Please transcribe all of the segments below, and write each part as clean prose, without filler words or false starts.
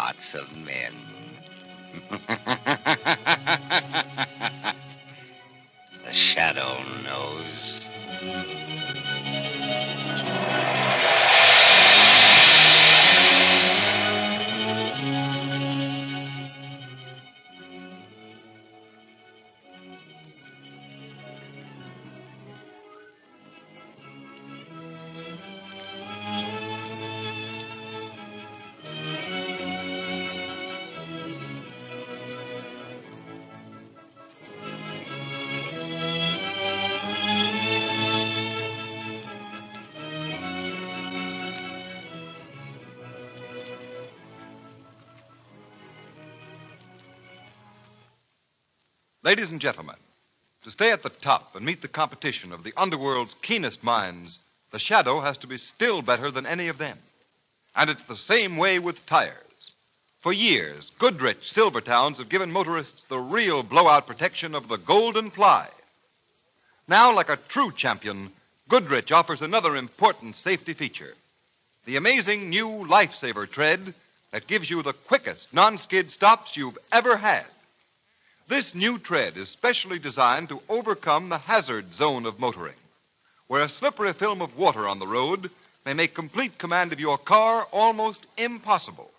hearts of men. The shadow knows. Ladies and gentlemen, to stay at the top and meet the competition of the underworld's keenest minds, the Shadow has to be still better than any of them. And it's the same way with tires. For years, Goodrich Silver Towns have given motorists the real blowout protection of the Golden Ply. Now, like a true champion, Goodrich offers another important safety feature. The amazing new Lifesaver tread that gives you the quickest non-skid stops you've ever had. This new tread is specially designed to overcome the hazard zone of motoring, where a slippery film of water on the road may make complete command of your car almost impossible.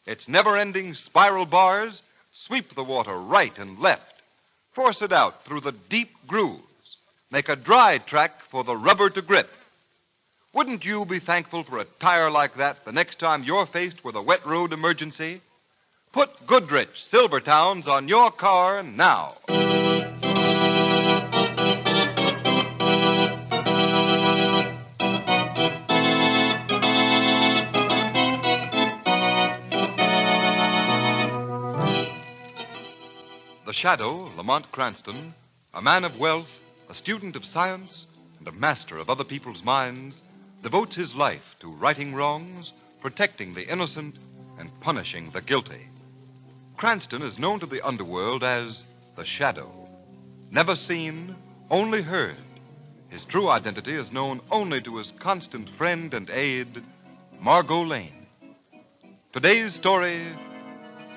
Its never-ending spiral bars sweep the water right and left, force it out through the deep grooves, make a dry track for the rubber to grip. Wouldn't you be thankful for a tire like that the next time you're faced with a wet road emergency? Put Goodrich Silver Towns on your car now. The Shadow, Lamont Cranston, a man of wealth, a student of science, and a master of other people's minds, devotes his life to righting wrongs, protecting the innocent, and punishing the guilty. Cranston is known to the underworld as the Shadow. Never seen, only heard. His true identity is known only to his constant friend and aide, Margot Lane. Today's story,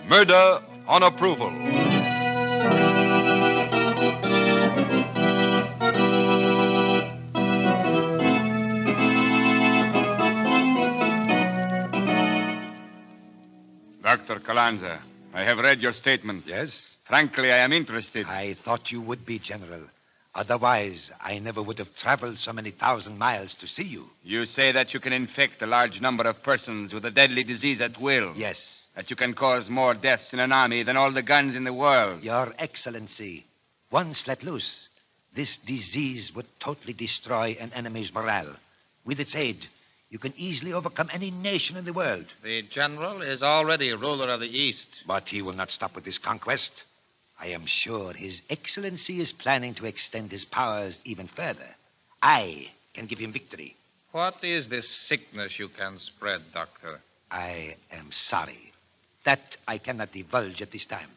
Murder on Approval. Dr. Calanza, I have read your statement. Yes? Frankly, I am interested. I thought you would be, General. Otherwise, I never would have traveled so many thousand miles to see you. You say that you can infect a large number of persons with a deadly disease at will. Yes. That you can cause more deaths in an army than all the guns in the world. Your Excellency, once let loose, this disease would totally destroy an enemy's morale. With its aid, you can easily overcome any nation in the world. The general is already ruler of the East. But he will not stop with this conquest. I am sure His Excellency is planning to extend his powers even further. I can give him victory. What is this sickness you can spread, Doctor? I am sorry. That I cannot divulge at this time.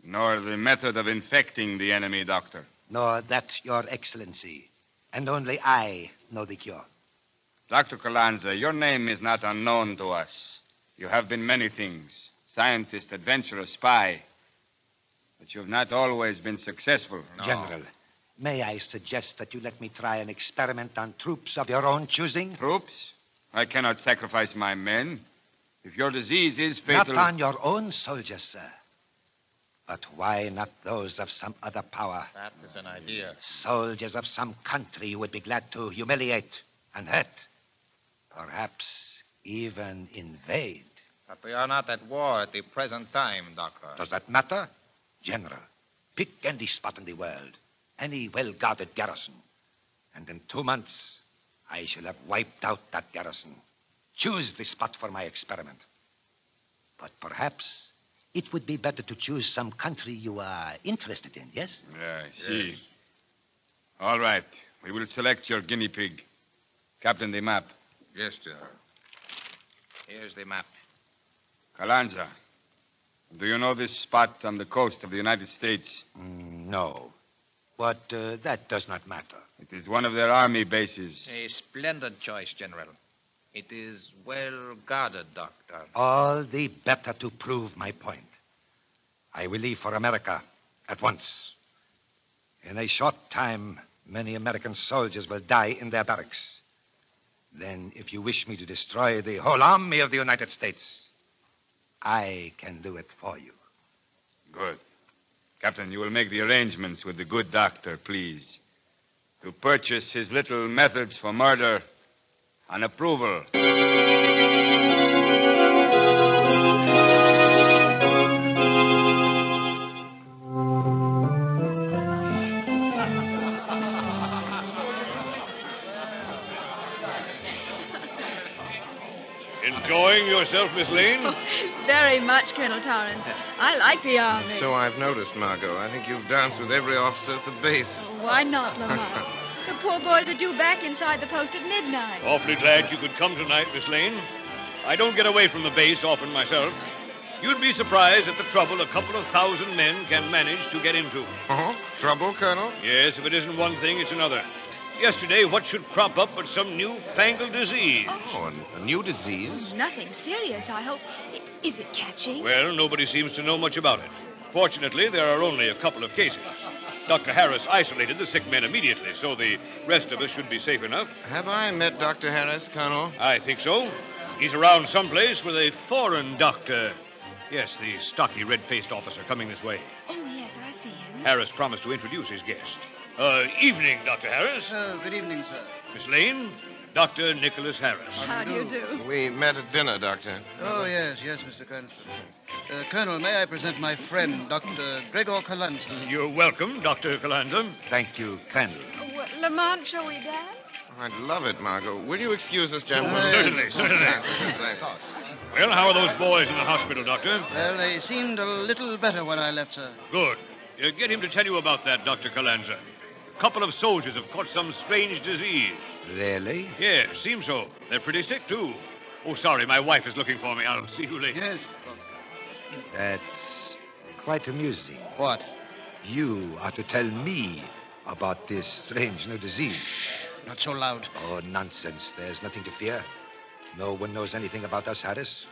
Nor the method of infecting the enemy, Doctor. Nor that, Your Excellency. And only I know the cure. Dr. Calanza, your name is not unknown to us. You have been many things. Scientist, adventurer, spy. But you've not always been successful. No. General, may I suggest that you let me try an experiment on troops of your own choosing? Troops? I cannot sacrifice my men. If your disease is fatal... Not on your own soldiers, sir. But why not those of some other power? That is an idea. Soldiers of some country you would be glad to humiliate and hurt. Perhaps even invade. But we are not at war at the present time, Doctor. Does that matter? General, pick any spot in the world, any well-guarded garrison, and in 2 months, I shall have wiped out that garrison. Choose the spot for my experiment. But perhaps it would be better to choose some country you are interested in, yes? Yeah, I see. Yes. All right. We will select your guinea pig. Captain, the map. Yes, General. Here's the map. Calanza, do you know this spot on the coast of the United States? No. But that does not matter. It is one of their army bases. A splendid choice, General. It is well guarded, Doctor. All the better to prove my point. I will leave for America at once. In a short time, many American soldiers will die in their barracks. Then, if you wish me to destroy the whole army of the United States, I can do it for you. Good. Captain, you will make the arrangements with the good doctor, please, to purchase his little methods for murder on approval. Enjoying yourself, Miss Lane? Oh, very much, Colonel Torrance. I like the army. So I've noticed, Margot. I think you've danced with every officer at the base. Oh, why not, Lamont? The poor boys are due back inside the post at midnight. Awfully glad you could come tonight, Miss Lane. I don't get away from the base often myself. You'd be surprised at the trouble a couple of thousand men can manage to get into. Oh, trouble, Colonel? Yes, if it isn't one thing, it's another. Yesterday, what should crop up but some new-fangled disease? Oh, a new disease? Nothing serious, I hope. Is it catching? Well, nobody seems to know much about it. Fortunately, there are only a couple of cases. Dr. Harris isolated the sick men immediately, so the rest of us should be safe enough. Have I met Dr. Harris, Colonel? I think so. He's around someplace with a foreign doctor. Yes, the stocky, red-faced officer coming this way. Oh, yes, I see him. Harris promised to introduce his guest. Evening, Dr. Harris. Good evening, sir. Miss Lane, Dr. Nicholas Harris. How do you do? We met at dinner, Doctor. Oh, yes, Mr. Colonel. Colonel, may I present my friend, Dr. Gregor Kalanza? You're welcome, Dr. Calanza. Thank you, Colonel. Oh, Lamont, shall we dance? I'd love it, Margot. Will you excuse us, gentlemen? Certainly. Well, how are those boys in the hospital, Doctor? Well, they seemed a little better when I left, sir. Good. Get him to tell you about that, Dr. Calanza. A couple of soldiers have caught some strange disease. Really? Yes, seems so. They're pretty sick, too. Oh, sorry, my wife is looking for me. I'll see you later. Yes. That's quite amusing. What? You are to tell me about this strange new disease. Not so loud. Oh, nonsense. There's nothing to fear. No one knows anything about us, Harris.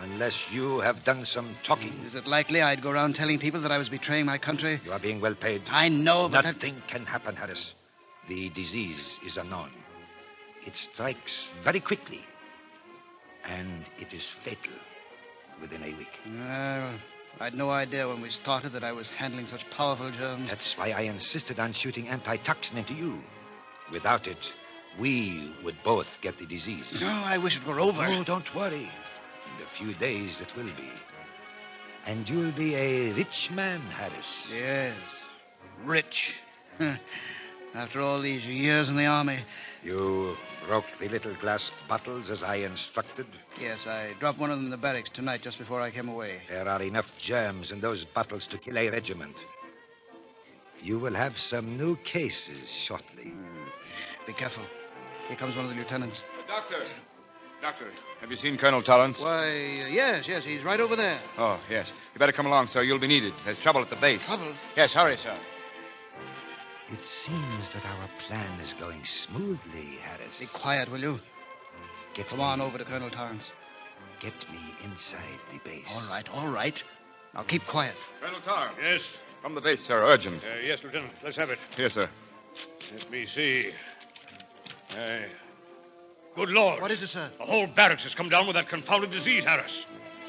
Unless you have done some talking. Is it likely I'd go around telling people that I was betraying my country? You are being well paid. I know, but... Nothing can happen, Harris. The disease is unknown. It strikes very quickly. And it is fatal within a week. I'd no idea when we started that I was handling such powerful germs. That's why I insisted on shooting antitoxin into you. Without it, we would both get the disease. No, I wish it were over. Oh, don't worry. In a few days, it will be. And you'll be a rich man, Harris. Yes. Rich. After all these years in the army. You broke the little glass bottles as I instructed? Yes, I dropped one of them in the barracks tonight just before I came away. There are enough germs in those bottles to kill a regiment. You will have some new cases shortly. Be careful. Here comes one of the lieutenants. Doctor, have you seen Colonel Tollins? Why, yes, he's right over there. Oh, yes. You better come along, sir. You'll be needed. There's trouble at the base. Trouble? Yes, hurry, sir. It seems that our plan is going smoothly, Harris. Be quiet, will you? Come on over to Colonel Torrance. Get me inside the base. All right. Now keep quiet. Colonel Torrance. Yes? From the base, sir. Urgent. Yes, Lieutenant. Let's have it. Here, sir. Let me see. Good Lord. What is it, sir? The whole barracks has come down with that confounded disease, Harris.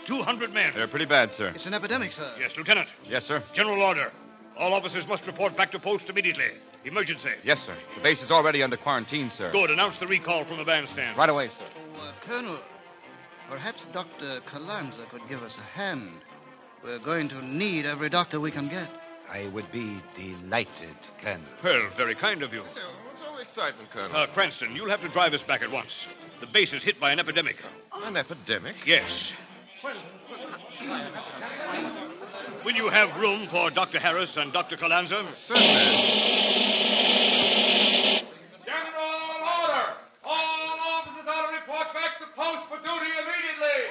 200 men. They're pretty bad, sir. It's an epidemic, sir. Yes, Lieutenant. Yes, sir. General order. All officers must report back to post immediately. Emergency. Yes, sir. The base is already under quarantine, sir. Good. Announce the recall from the bandstand. Right away, sir. Oh, Colonel, perhaps Dr. Kalanza could give us a hand. We're going to need every doctor we can get. I would be delighted, Colonel. Well, very kind of you. What's all the excitement, Colonel? Cranston, you'll have to drive us back at once. The base is hit by an epidemic. An epidemic? Yes. Will you have room for Dr. Harris and Dr. Calanza? Certainly. General order! All officers are to report back to post for duty immediately!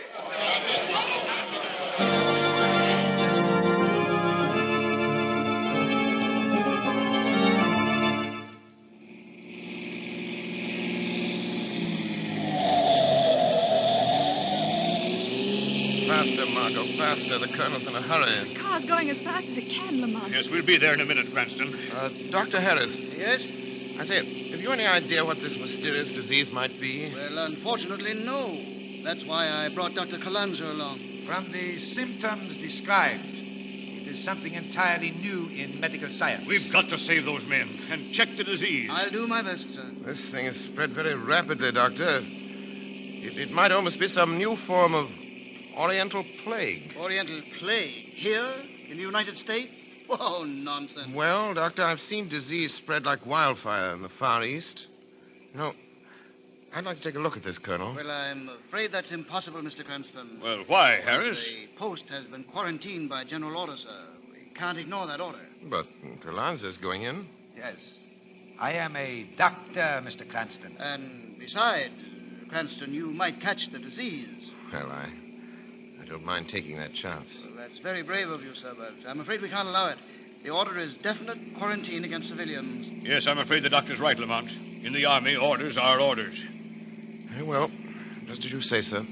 Faster, Margot, faster. The colonel's in a hurry. The car's going as fast as it can, Lamont. Yes, we'll be there in a minute, Cranston. Dr. Harris, Yes? I say, have you any idea what this mysterious disease might be? Well, unfortunately, no. That's why I brought Dr. Calanzo along. From the symptoms described, it is something entirely new in medical science. We've got to save those men and check the disease. I'll do my best, sir. This thing has spread very rapidly, Doctor. It might almost be some new form of Oriental plague. Oriental plague? Here? In the United States? Oh, nonsense. Well, Doctor, I've seen disease spread like wildfire in the Far East. I'd like to take a look at this, Colonel. Well, I'm afraid that's impossible, Mr. Cranston. Well, why, Harris? The post has been quarantined by general order, sir. We can't ignore that order. But Calanza's going in. Yes. I am a doctor, Mr. Cranston. And besides, Cranston, you might catch the disease. Well, I don't mind taking that chance. Well, that's very brave of you, sir, but I'm afraid we can't allow it. The order is definite quarantine against civilians. Yes, I'm afraid the doctor's right, Lamont. In the Army, orders are orders. Very well, just as you say, sir.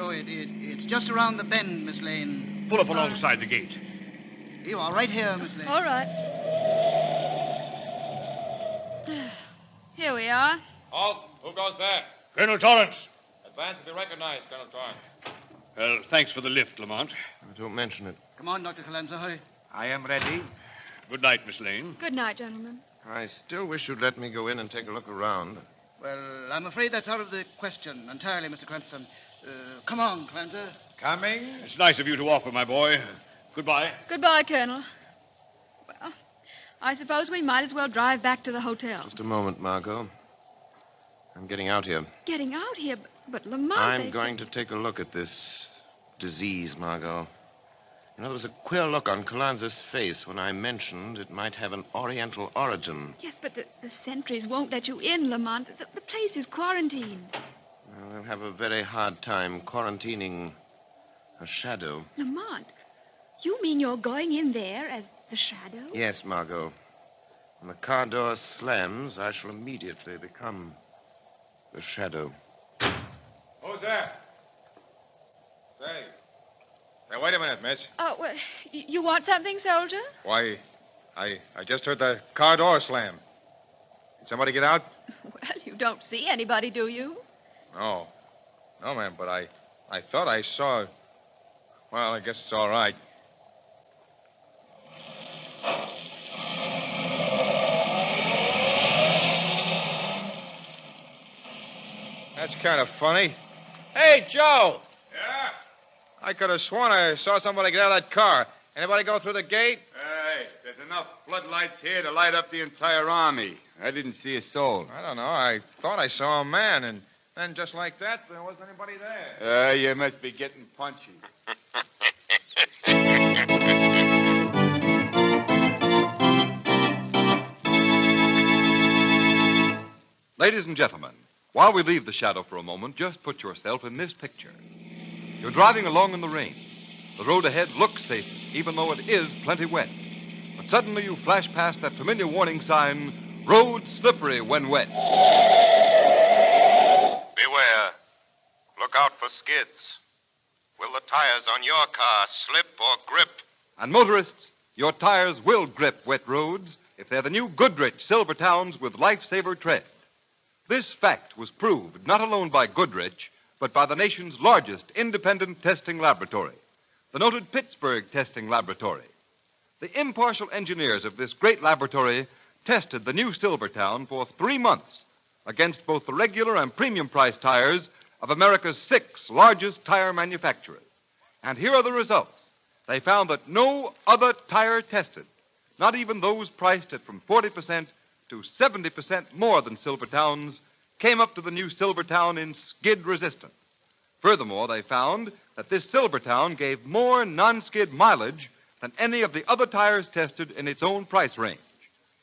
Oh, it's just around the bend, Miss Lane. Pull up alongside the gate. You are right here, Miss Lane. All right. Here we are. Halt. Who goes there? Colonel Torrance. Advance to be recognized, Colonel Torrance. Well, thanks for the lift, Lamont. Don't mention it. Come on, Dr. Calanzo, hurry. I am ready. Good night, Miss Lane. Good night, gentlemen. I still wish you'd let me go in and take a look around. Well, I'm afraid that's out of the question entirely, Mr. Cranston. Come on, Calanzo. Coming? It's nice of you to offer, my boy. Goodbye. Goodbye, Colonel. Well, I suppose we might as well drive back to the hotel. Just a moment, Margot. I'm getting out here. Getting out here, but Lamont... I'm going to take a look at this disease, Margot. You know, there was a queer look on Calanza's face when I mentioned it might have an Oriental origin. Yes, but the sentries won't let you in, Lamont. The place is quarantined. Well, they'll have a very hard time quarantining a shadow. Lamont, you mean you're going in there as the shadow? Yes, Margot. When the car door slams, I shall immediately become the shadow. Who's there? Say, wait a minute, miss. Oh, well, you want something, soldier? Why, I just heard the car door slam. Did somebody get out? Well, you don't see anybody, do you? No. No, ma'am, but I thought I saw... Well, I guess it's all right. That's kind of funny. Hey, Joe! Yeah? I could have sworn I saw somebody get out of that car. Anybody go through the gate? Hey, there's enough floodlights here to light up the entire army. I didn't see a soul. I don't know. I thought I saw a man, and then just like that, there wasn't anybody there. You must be getting punchy. Ladies and gentlemen, while we leave the shadow for a moment, just put yourself in this picture. You're driving along in the rain. The road ahead looks safe, even though it is plenty wet. But suddenly you flash past that familiar warning sign, road slippery when wet. Beware. Look out for skids. Will the tires on your car slip or grip? And motorists, your tires will grip wet roads if they're the new Goodrich Silvertowns with Lifesaver tread. This fact was proved not alone by Goodrich, but by the nation's largest independent testing laboratory, the noted Pittsburgh Testing Laboratory. The impartial engineers of this great laboratory tested the new Silvertown for 3 months against both the regular and premium price tires of America's 6 largest tire manufacturers. And here are the results. They found that no other tire tested, not even those priced at from 40% to 70% more than Silvertown's, came up to the new Silvertown in skid resistance. Furthermore, they found that this Silvertown gave more non-skid mileage than any of the other tires tested in its own price range.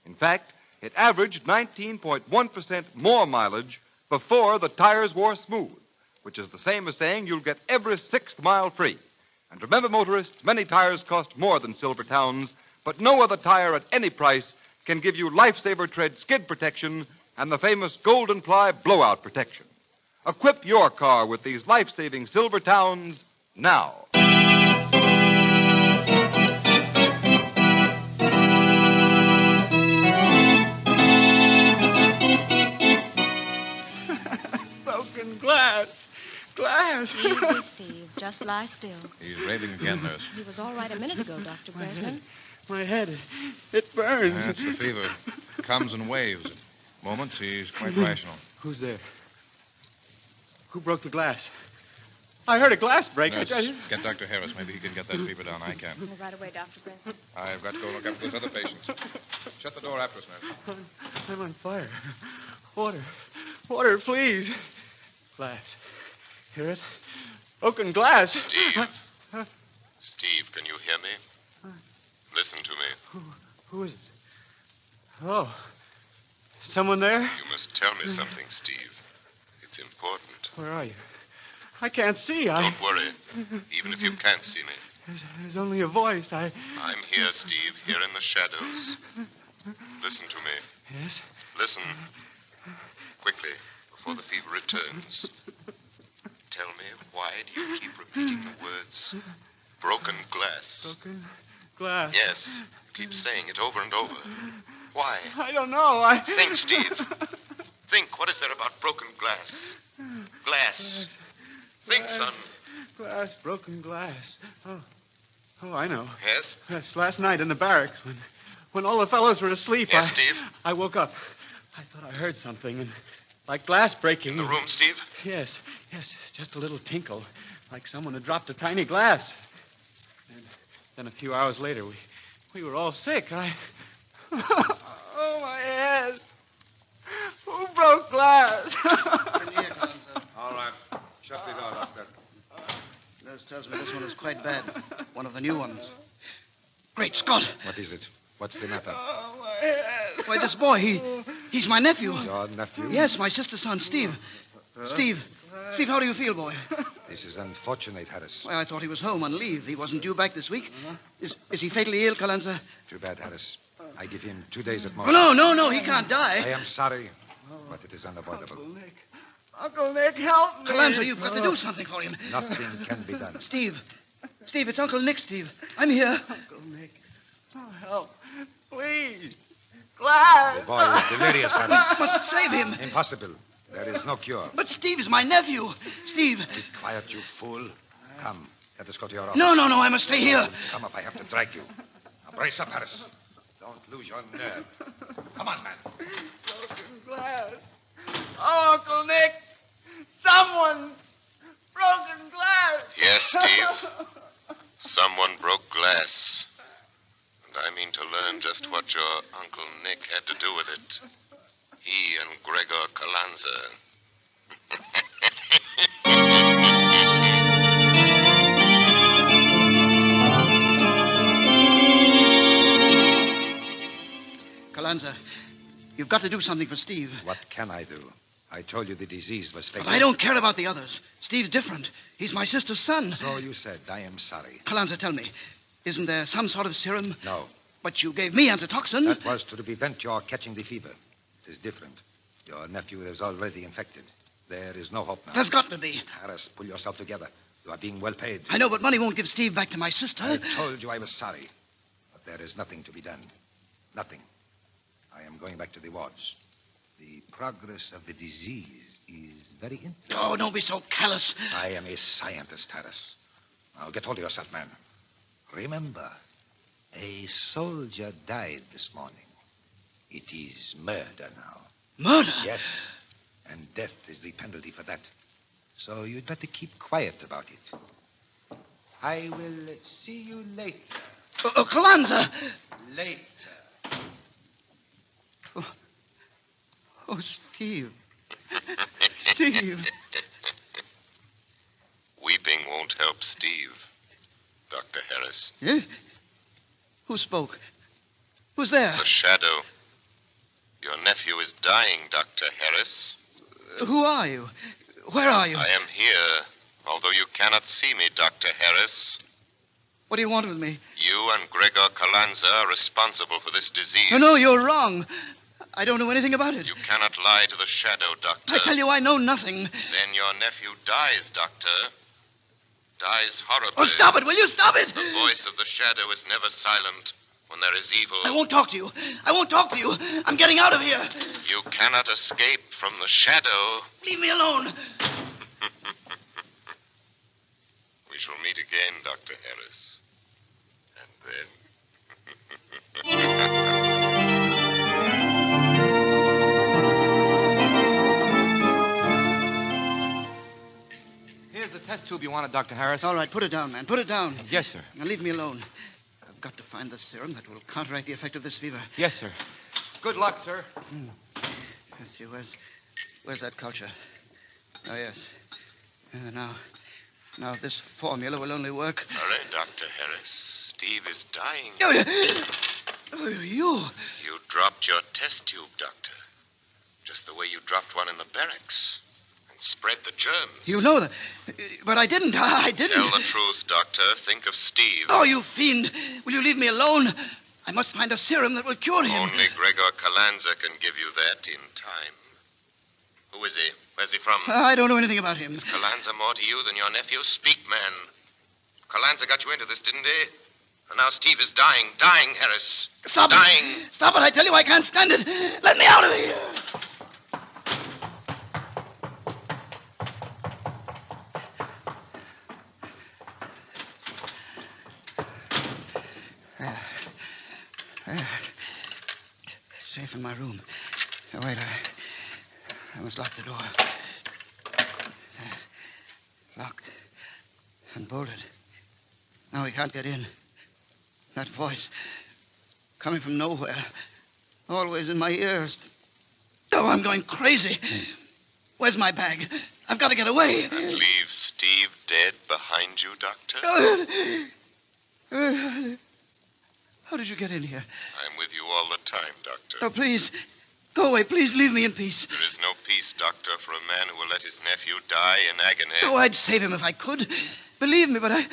In fact, it averaged 19.1% more mileage before the tires wore smooth, which is the same as saying you'll get every 6th mile free. And remember, motorists, many tires cost more than Silvertown's, but no other tire at any price can give you Lifesaver Tread skid protection and the famous Golden Ply blowout protection. Equip your car with these life-saving Silvertowns now. Broken glass. Glass. Easy, Steve. Just lie still. He's raving again, nurse. He was all right a minute ago, Dr. Bresnan. My head. It burns. That's the fever. Comes in waves. At moments, he's quite rational. Who's there? Who broke the glass? I heard a glass break. Nurse, get Dr. Harris. Maybe he can get that fever down. I can. Right away, Dr. Bresnan. I've got to go look up those other patients. Shut the door after us, nurse. I'm on fire. Water. Water, please. Glass. Hear it? Broken glass. Steve. Steve, can you hear me? Listen to me. Who is it? Oh. Someone there? You must tell me something, Steve. It's important. Where are you? I can't see. Don't worry. Even if you can't see me. There's only a voice. I'm here, Steve, here in the shadows. Listen to me. Yes? Listen. Quickly, before the fever returns. Tell me, why do you keep repeating the words broken glass? Broken glass. Yes. You keep saying it over and over. Why? I don't know. Think, Steve. Think, what is there about broken glass? Glass. Think, son. Glass, broken glass. Oh, I know. Yes? Yes, last night in the barracks when all the fellows were asleep. Yes, Steve? I woke up. I thought I heard something, and like glass breaking. In the room, Steve? Yes, just a little tinkle, like someone had dropped a tiny glass. And then a few hours later, we were all sick. Oh, my head. Who broke glass? All right. Shut the door, Doctor. Nurse tells me this one is quite bad. One of the new ones. Great Scott! What is it? What's the matter? Oh, my head. Why, this boy, he's my nephew. Your nephew? Yes, my sister's son, Steve. Steve, how do you feel, boy? This is unfortunate, Harris. Why, I thought he was home on leave. He wasn't due back this week. Is he fatally ill, Calanza? Too bad, Harris. I give him 2 days at most. Oh, no, he can't I die. am sorry, but it is unavoidable. Uncle Nick, help me. Calanza, you've got to do something for him. Nothing can be done. Steve, it's Uncle Nick, Steve. I'm here. Uncle Nick. Oh, help. Please. Glass. The boy is delirious, Harris. We must save him. Impossible. There is no cure. But Steve is my nephew. Steve. Be quiet, you fool. Come, let us go to your office. No, I must stay here. Come up, I have to drag you. Now brace up, Harris. Don't lose your nerve. Come on, man. Broken glass. Oh, Uncle Nick. Someone broken glass. Yes, Steve. Someone broke glass. And I mean to learn just what your Uncle Nick had to do with it. He and Gregor Calanza. Calanza, you've got to do something for Steve. What can I do? I told you the disease was fatal. But I don't care about the others. Steve's different. He's my sister's son. So you said. I am sorry. Calanza, tell me, isn't there some sort of serum? No. But you gave me antitoxin. That was to prevent your catching the fever. It is different. Your nephew is already infected. There is no hope now. There's got to be. Harris, pull yourself together. You are being well paid. I know, but money won't give Steve back to my sister. I told you I was sorry. But there is nothing to be done. Nothing. I am going back to the wards. The progress of the disease is very interesting. Oh, don't be so callous. I am a scientist, Harris. Now get hold of yourself, man. Remember, a soldier died this morning. It is murder now. Murder? Yes. And death is the penalty for that. So you'd better keep quiet about it. I will see you later. Calanza! Later. Oh, Steve. Steve. Weeping won't help Steve, Dr. Harris. Eh? Who spoke? Who's there? The shadow. Your nephew is dying, Dr. Harris. Who are you? Where are you? I am here, although you cannot see me, Dr. Harris. What do you want with me? You and Gregor Calanza are responsible for this disease. No, you're wrong. I don't know anything about it. You cannot lie to the shadow, Doctor. I tell you, I know nothing. Then your nephew dies, Doctor. dies horribly. Oh, stop it, will you? Stop it! The voice of the shadow is never silent when there is evil. I won't talk to you. I won't talk to you. I'm getting out of here. You cannot escape from the shadow. Leave me alone. We shall meet again, Dr. Harris. And then... Here's the test tube you wanted, Dr. Harris. All right, put it down, man. Put it down. Yes, sir. Now leave me alone. I've got to find the serum that will counteract the effect of this fever. Yes, sir. Good luck, sir. Let's see, where's that culture? Oh, yes. Now this formula will only work. Hurry, Dr. Harris. Steve is dying. Oh, you. You dropped your test tube, Doctor. Just the way you dropped one in the barracks. And spread the germs. You know that. But I didn't. I didn't. Tell the truth, Doctor. Think of Steve. Oh, you fiend. Will you leave me alone? I must find a serum that will cure him. Only Gregor Kalanza can give you that in time. Who is he? Where's he from? I don't know anything about him. Is Kalanza more to you than your nephew? Speak, man. Kalanza got you into this, didn't he? And now Steve is dying. Dying, Harris. Stop dying. it. Stop it. I tell you, I can't stand it. Let me out of here. Safe in my room. Oh, wait, I must lock the door. Locked and bolted. Now he can't get in. That voice coming from nowhere, always in my ears. Oh, I'm going crazy. Where's my bag? I've got to get away. And leave Steve dead behind you, Doctor? How did you get in here? I'm with you all the time, Doctor. Oh, please. Go away. Please leave me in peace. There is no peace, Doctor, for a man who will let his nephew die in agony. Oh, I'd save him if I could. Believe me, but I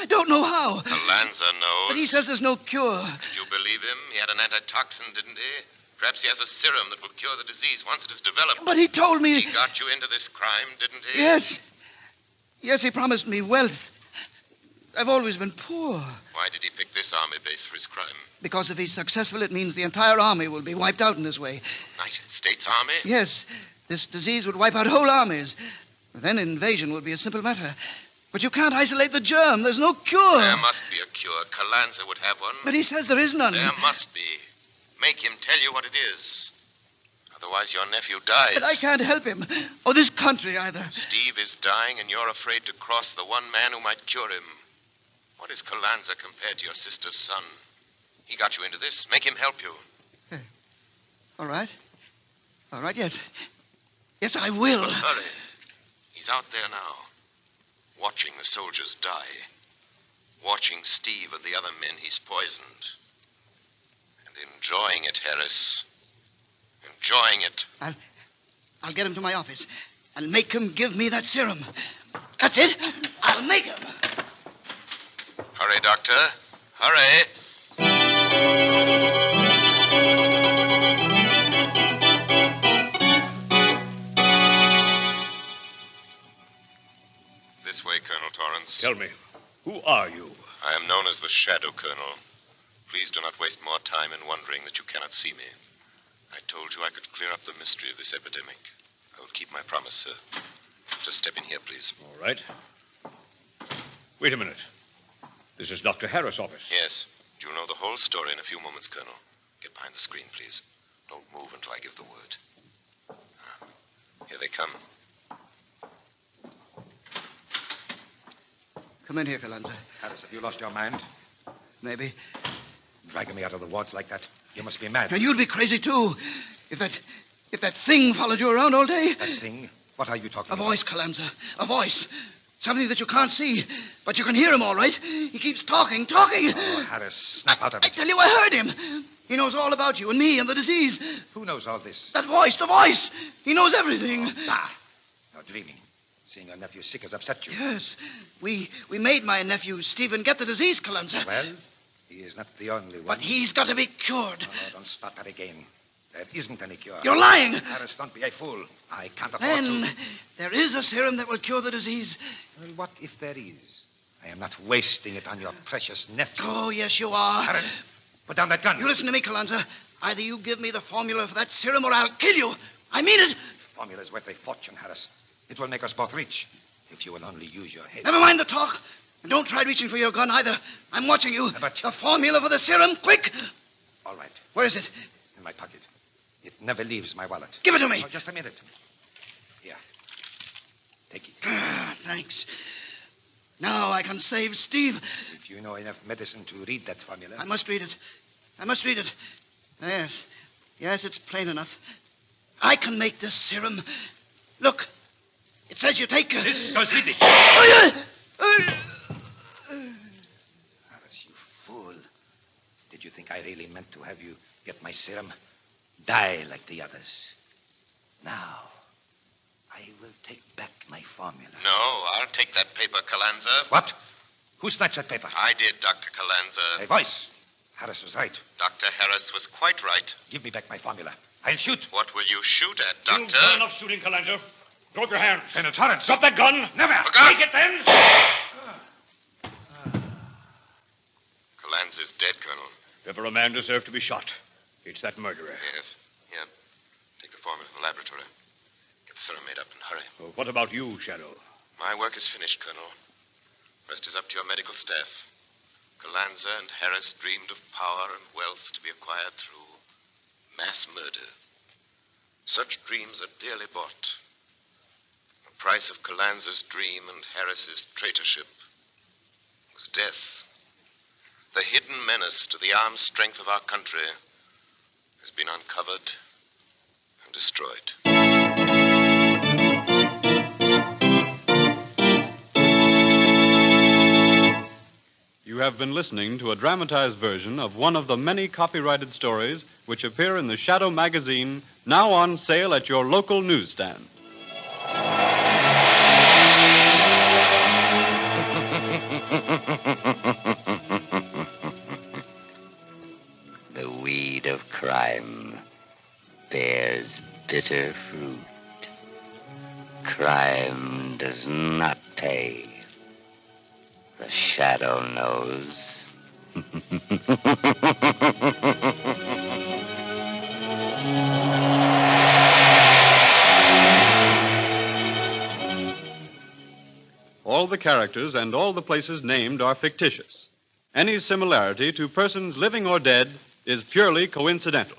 don't know how. Kalanza knows. But he says there's no cure. Did you believe him? He had an antitoxin, didn't he? Perhaps he has a serum that will cure the disease once it is developed. But he told me... He got you into this crime, didn't he? Yes. Yes, he promised me wealth. I've always been poor. Why did he pick this army base for his crime? Because if he's successful, it means the entire army will be wiped out in this way. United States Army? Yes. This disease would wipe out whole armies. Then invasion would be a simple matter. But you can't isolate the germ. There's no cure. There must be a cure. Kalanza would have one. But he says there is none. There must be. Make him tell you what it is. Otherwise, your nephew dies. But I can't help him. Or this country either. Steve is dying, and you're afraid to cross the one man who might cure him. What is Kalanza compared to your sister's son? He got you into this. Make him help you. All right. All right, yes. Yes, I will. But hurry. He's out there now, watching the soldiers die. Watching Steve and the other men he's poisoned. And enjoying it, Harris. Enjoying it. I'll get him to my office and make him give me that serum. That's it. I'll make him. Hurry, Doctor. Hurry. This way, Colonel Torrance. Tell me, who are you? I am known as the Shadow, Colonel. Please do not waste more time in wondering that you cannot see me. I told you I could clear up the mystery of this epidemic. I will keep my promise, sir. Just step in here, please. All right. Wait a minute. This is Dr. Harris' office. Yes. You'll know the whole story in a few moments, Colonel. Get behind the screen, please. Don't move until I give the word. Here they come. Come in here, Kalanza. Harris, have you lost your mind? Maybe. Dragging me out of the wards like that? You must be mad. And you'd be crazy, too. If that thing followed you around all day. That thing? What are you talking A about? voice, Kalanza. A voice. Something that you can't see. But you can hear him all right. He keeps talking. Oh, Harris, snap out of I it. tell you, I heard him. He knows all about you and me and the disease. Who knows all this? That voice, the voice. He knows everything. You're dreaming. Seeing your nephew sick has upset you. Yes. We made my nephew, Stephen, get the disease, Kalanza. Well, he is not the only one. But he's got to be cured. Oh, no, don't start that again. There isn't any cure. You're lying. Harris, don't be a fool. I can't afford Then to. there is a serum that will cure the disease. Well, what if there is? I am not wasting it on your precious nephew. Oh, yes, you are. Harris, put down that gun. You listen to me, Calanza. Either you give me the formula for that serum or I'll kill you. I mean it. Formula is worth a fortune, Harris. It will make us both rich. If you will only use your head. Never mind the talk. And don't try reaching for your gun either. I'm watching you. But... The formula for the serum, quick. All right. Where is it? In my pocket. It never leaves my wallet. Give it to me. Oh, just a minute. Here. Take it. Thanks. Now I can save Steve. If you know enough medicine to read that formula. I must read it. Yes. Yes, it's plain enough. I can make this serum. Look. It says you take... This goes with it. Harris, you fool. Did you think I really meant to have you get my serum? Die like the others. Now, I will take back my formula. No, I'll take that paper, Calanza. What? Who snatched that paper? I did, Dr. Calanza. A voice. Harris was right. Dr. Harris was quite right. Give me back my formula. I'll shoot. What will you shoot at, Doctor? You've done enough shooting, Calanza. Drop your hands. Colonel Torrance. Drop that gun. Never. Take it, then. Calanza's dead, Colonel. Ever a man deserved to be shot. It's that murderer. Yes. Here. Take the formula to the laboratory. Get the serum made up and hurry. Well, what about you, Shadow? My work is finished, Colonel. Rest is up to your medical staff. Calanza and Harris dreamed of power and wealth to be acquired through mass murder. Such dreams are dearly bought. The price of Calanza's dream and Harris's traitorship was death. The hidden menace to the armed strength of our country has been uncovered and destroyed. You have been listening to a dramatized version of one of the many copyrighted stories which appear in the Shadow magazine, now on sale at your local newsstand. The weed of crime bears bitter fruit. Crime does not pay. The Shadow knows. All the characters and all the places named are fictitious. Any similarity to persons living or dead is purely coincidental.